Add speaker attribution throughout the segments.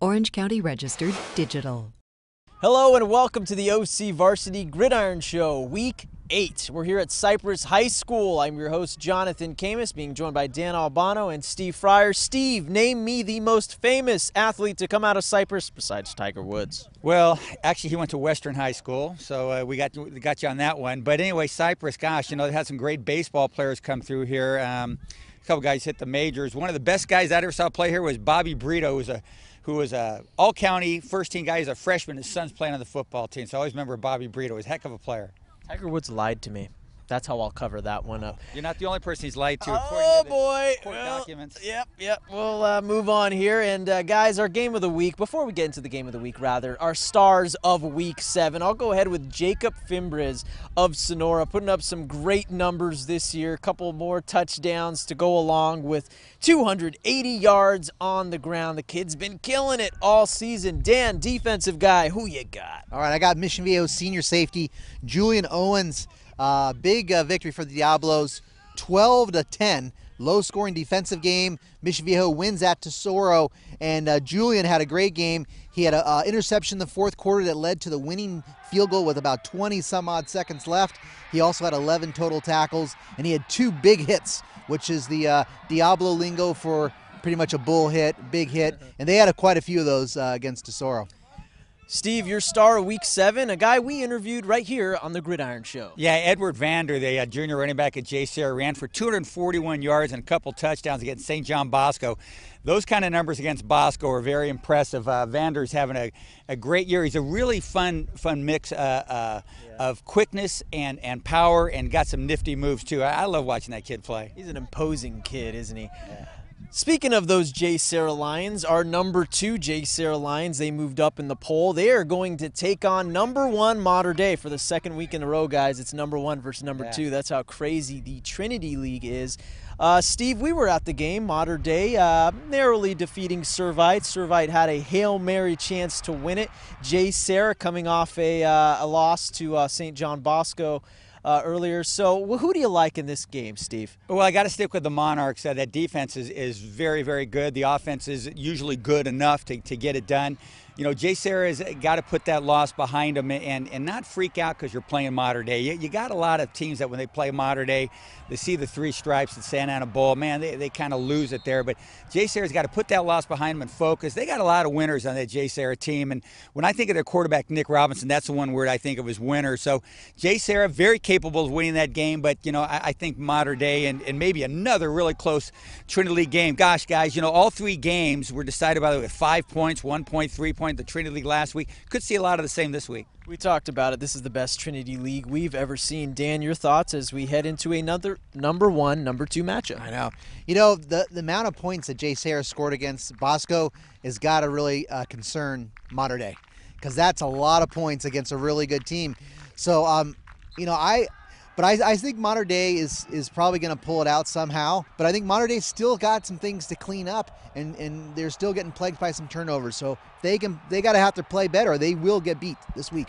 Speaker 1: Orange County Registered Digital.
Speaker 2: Hello and welcome to the OCVarsity Gridiron Show, Week 8. We're here at Cypress High School. I'm your host, Jonathan Khamis, being joined by Dan Albano and Steve Fryer. Steve, name me the most famous athlete to come out of Cypress besides Tiger Woods.
Speaker 3: Well, actually, he went to Western High School, so we got you on that one. But anyway, Cypress, gosh, you know, they had some great baseball players come through here. A couple guys hit the majors. One of the best guys I ever saw play here was Bobby Brito, who was a all-county first-team guy. He's a freshman. His son's playing on the football team, so I always remember Bobby Brito. He's a heck of a player.
Speaker 2: Tiger Woods lied to me. That's how I'll cover that one up.
Speaker 3: You're not the only person he's lied to.
Speaker 2: Oh, boy.
Speaker 3: Court documents.
Speaker 2: Yep. We'll move on here. And, guys, our game of the week, before we get into the game of the week, rather, our stars of Week 7. I'll go ahead with Jacob Fimbres of Sonora, putting up some great numbers this year. A couple more touchdowns to go along with 280 yards on the ground. The kid's been killing it all season. Dan, defensive guy, who you got?
Speaker 4: All right, I got Mission Viejo senior safety Julian Owens. Big victory for the Diablos, 12-10. Low-scoring defensive game. Mission Viejo wins at Tesoro, and Julian had a great game. He had an interception in the fourth quarter that led to the winning field goal with about 20-some-odd seconds left. He also had 11 total tackles, and he had 2 big hits, which is the Diablo lingo for pretty much a bull hit, big hit, and they had quite a few of those against Tesoro.
Speaker 2: Steve, your star of Week 7, a guy we interviewed right here on the Gridiron Show.
Speaker 3: Yeah, Edward Vander, the junior running back at JSerra, ran for 241 yards and a couple touchdowns against St. John Bosco. Those kind of numbers against Bosco are very impressive. Vander's having a great year. He's a really fun mix of quickness and power, and got some nifty moves, too. I love watching that kid play.
Speaker 2: He's an imposing kid, isn't he?
Speaker 3: Yeah.
Speaker 2: Speaking of those JSerra Lions, our number 2 JSerra Lions, they moved up in the poll. They are going to take on number 1 Mater Dei for the second week in a row, guys. It's number 1 versus number 2. That's how crazy the Trinity League is. Steve, we were at the game. Mater Dei narrowly defeating Servite. Servite had a Hail Mary chance to win it. JSerra coming off a loss to St. John Bosco earlier. So who do you like in this game, Steve?
Speaker 3: Well, I got to stick with the Monarchs. That defense is very, very good. The offense is usually good enough to get it done. You know, JSerra has got to put that loss behind them and not freak out because you're playing Mater Dei. You got a lot of teams that when they play Mater Dei, they see the 3 stripes at Santa Ana Bowl. Man, they kind of lose it there. But JSerra's got to put that loss behind them and focus. They got a lot of winners on that JSerra team. And when I think of their quarterback, Nick Robinson, that's the one word I think of as winner. So JSerra, very capable of winning that game. But, you know, I think Mater Dei and maybe another really close Trinity League game. Gosh, guys, you know, all 3 games were decided by the way with 5 points, 1 point, 3 point. The Trinity League last week. Could see a lot of the same this week.
Speaker 2: We talked about it. This is the best Trinity League we've ever seen. Dan, your thoughts as we head into another number 1, number 2 matchup?
Speaker 4: I know. You know, the amount of points that JSerra scored against Bosco has got to really concern Mater Dei, because that's a lot of points against a really good team. So, you know, I think Mater Dei is probably going to pull it out somehow. But I think Mater Dei still got some things to clean up, and they're still getting plagued by some turnovers. So they got to have to play better, or they will get beat this week.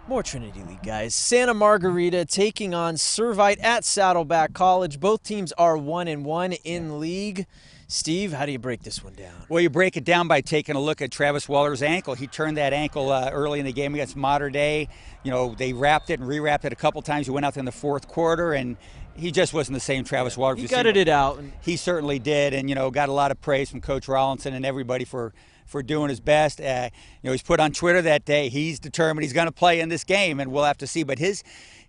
Speaker 2: More Trinity League, guys. Santa Margarita taking on Servite at Saddleback College. Both teams are 1-1 in league. Steve, how do you break this one down?
Speaker 3: Well, you break it down by taking a look at Travis Waller's ankle. He turned that ankle early in the game against Mater Dei. You know, they wrapped it and re-wrapped it a couple times. He went out there in the fourth quarter, and he just wasn't the same Travis Waller.
Speaker 2: He gutted it out.
Speaker 3: He certainly did, and, you know, got a lot of praise from Coach Rollinson and everybody for doing his best. You know, he's put on Twitter that day he's determined he's going to play in this game, and we'll have to see. But his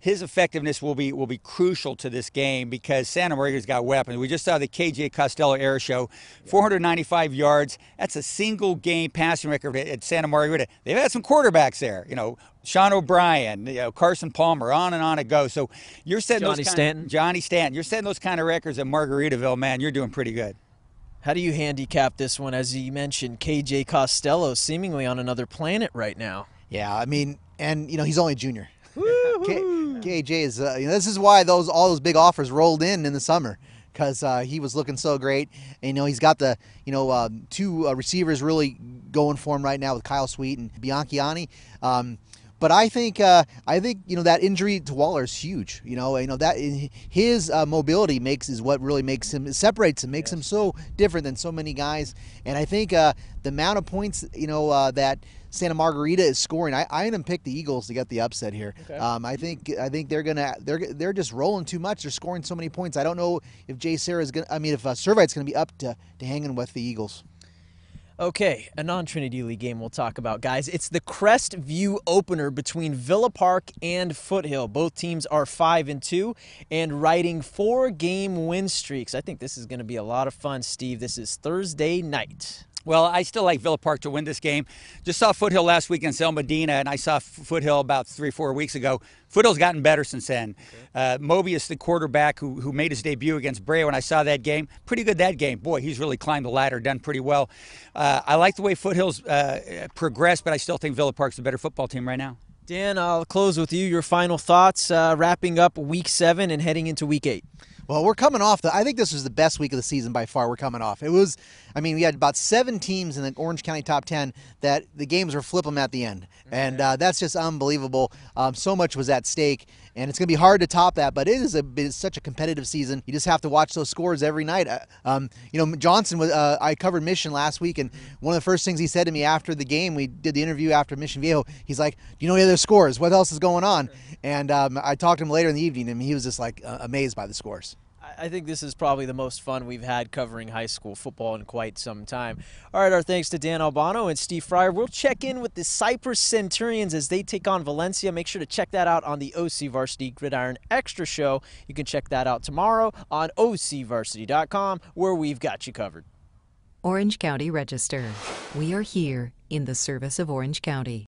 Speaker 3: effectiveness will be crucial to this game because Santa Margarita's got weapons. We just saw the KJ Costello Air Show, 495 yards. That's a single game passing record at Santa Margarita. They've had some quarterbacks there, you know, Sean O'Brien, you know, Carson Palmer, on and on it goes. So you're setting Johnny Stanton. You're setting those kind of records at Margaritaville, man. You're doing pretty good.
Speaker 2: How do you handicap this one? As you mentioned, KJ Costello seemingly on another planet right now.
Speaker 4: Yeah, I mean, and, you know, he's only a junior. KJ is, you know, this is why all those big offers rolled in the summer, because he was looking so great. And, you know, he's got the, you know, 2 receivers really going for him right now with Kyle Sweet and Bianchiani. But I think that injury to Waller is huge. That his mobility is what really separates him, makes him so different than so many guys. And I think the amount of points that Santa Margarita is scoring, I am gonna pick the Eagles to get the upset here. Okay. I think they're just rolling too much. They're scoring so many points. I don't know if JSerra is gonna. If Servite's gonna be up to hanging with the Eagles.
Speaker 2: Okay, a non-Trinity League game we'll talk about, guys. It's the Crest View opener between Villa Park and Foothill. Both teams are 5-2 and riding 4-game win streaks. I think this is going to be a lot of fun, Steve. This is Thursday night.
Speaker 3: Well, I still like Villa Park to win this game. Just saw Foothill last week in El Medina, and I saw Foothill about 3-4 weeks ago. Foothill's gotten better since then. Okay. Mobius, the quarterback who made his debut against Brea, when I saw that game, pretty good that game. Boy, he's really climbed the ladder, done pretty well. I like the way Foothill's progressed, but I still think Villa Park's the better football team right now.
Speaker 2: Dan, I'll close with you. Your final thoughts wrapping up Week 7 and heading into Week 8.
Speaker 4: Well, we're coming off I think this was the best week of the season by far. We're coming off. We had about 7 teams in the Orange County top 10 that the games were flip them at the end. And that's just unbelievable. So much was at stake. And it's going to be hard to top that, but it's such a competitive season. You just have to watch those scores every night. Johnson was. I covered Mission last week, and one of the first things he said to me after the game, we did the interview after Mission Viejo, he's like, "Do you know any other scores? What else is going on?" And I talked to him later in the evening, and he was just like amazed by the scores.
Speaker 2: I think this is probably the most fun we've had covering high school football in quite some time. All right, our thanks to Dan Albano and Steve Fryer. We'll check in with the Cypress Centurions as they take on Valencia. Make sure to check that out on the OCVarsity Gridiron Extra Show. You can check that out tomorrow on OCVarsity.com, where we've got you covered.
Speaker 1: Orange County Register. We are here in the service of Orange County.